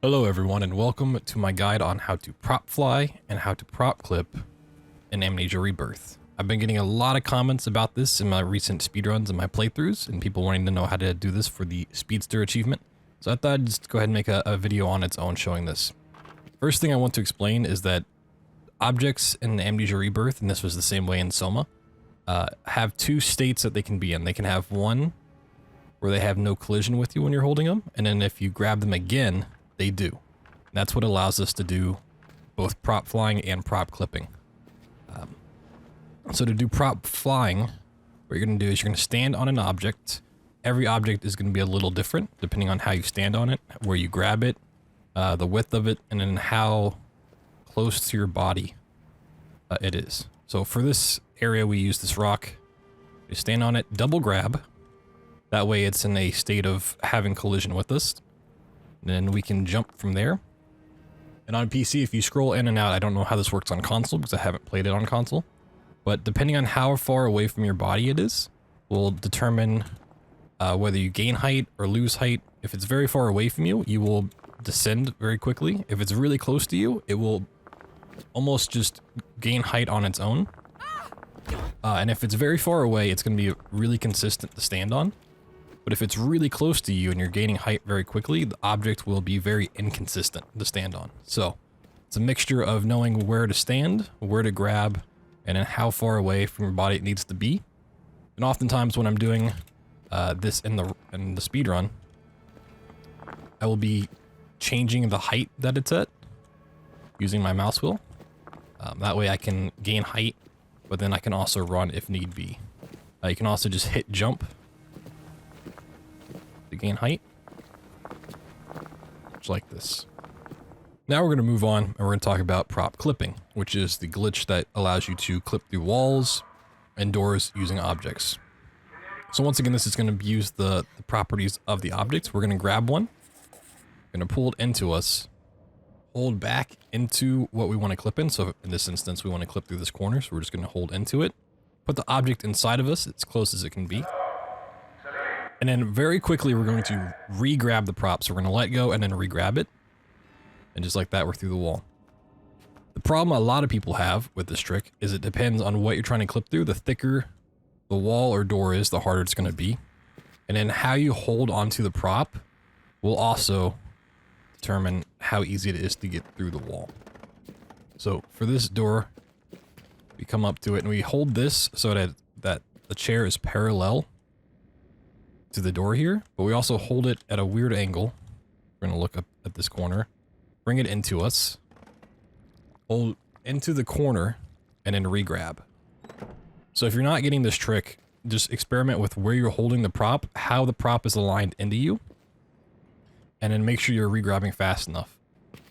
Hello everyone and welcome to my guide on how to prop fly and how to prop clip in Amnesia Rebirth. I've been getting a lot of comments about this in my recent speedruns and my playthroughs and people wanting to know how to do this for the Speedster achievement. So I thought I'd just go ahead and make a video on its own showing this. First thing I want to explain is that objects in Amnesia Rebirth, and this was the same way in SOMA, have two states that they can be in. They can have one where they have no collision with you when you're holding them, and then if you grab them again, they do. That's what allows us to do both prop flying and prop clipping. So to do prop flying, what you're going to do is you're going to stand on an object. Every object is going to be a little different depending on how you stand on it, where you grab it, the width of it, and then how close to your body it is. So for this area, we use this rock. You stand on it, double grab. That way it's in a state of having collision with us. Then we can jump from there. And on PC, if you scroll in and out, I don't know how this works on console because I haven't played it on console. But depending on how far away from your body it is, will determine whether you gain height or lose height. If it's very far away from you, you will descend very quickly. If it's really close to you, it will almost just gain height on its own. And if it's very far away, it's going to be really consistent to stand on. But if it's really close to you and you're gaining height very quickly, the object will be very inconsistent to stand on. So it's a mixture of knowing where to stand, where to grab, and then how far away from your body it needs to be. And oftentimes when I'm doing this in the speed run, I will be changing the height that it's at using my mouse wheel. That way I can gain height, but then I can also run if need be. You can also just hit jump to gain height, just like this. Now we're going to move on and we're going to talk about prop clipping, which is the glitch that allows you to clip through walls and doors using objects. So once again, this is going to use the properties of the objects. We're going to grab one, going to pull it into us, hold back into what we want to clip in. So in this instance, we want to clip through this corner. So we're just going to hold into it, put the object inside of us as close as it can be. And then very quickly, we're going to re-grab the prop. So we're going to let go and then re-grab it. And just like that, we're through the wall. The problem a lot of people have with this trick is it depends on what you're trying to clip through. The thicker the wall or door is, the harder it's going to be. And then how you hold onto the prop will also determine how easy it is to get through the wall. So for this door, we come up to it and we hold this so that the chair is parallel to the door here, but we also hold it at a weird angle. We're going to look up at this corner, bring it into us, hold into the corner, and then re-grab. So if you're not getting this trick, just experiment with where you're holding the prop, how the prop is aligned into you, and then make sure you're re-grabbing fast enough.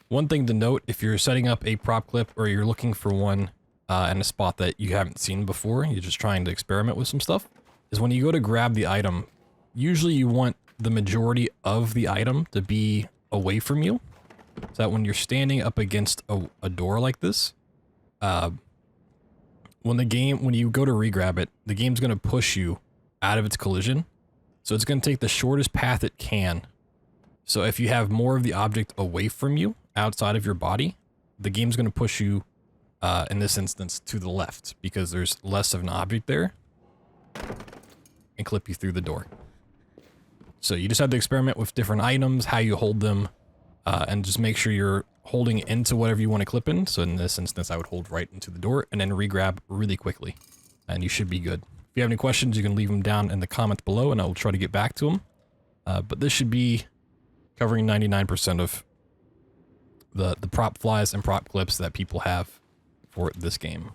One thing to note, if you're setting up a prop clip or you're looking for one in a spot that you haven't seen before, you're just trying to experiment with some stuff, is when you go to grab the item, usually you want the majority of the item to be away from you, so that when you're standing up against a door like this, when you go to re-grab it, the game's going to push you out of its collision. So it's going to take the shortest path it can. So if you have more of the object away from you, outside of your body, the game's going to push you, in this instance, to the left, because there's less of an object there, and clip you through the door. So you just have to experiment with different items, how you hold them, and just make sure you're holding into whatever you want to clip in. So in this instance, I would hold right into the door and then re-grab really quickly, and you should be good. If you have any questions, you can leave them down in the comments below and I will try to get back to them. But this should be covering 99% of the prop flies and prop clips that people have for this game.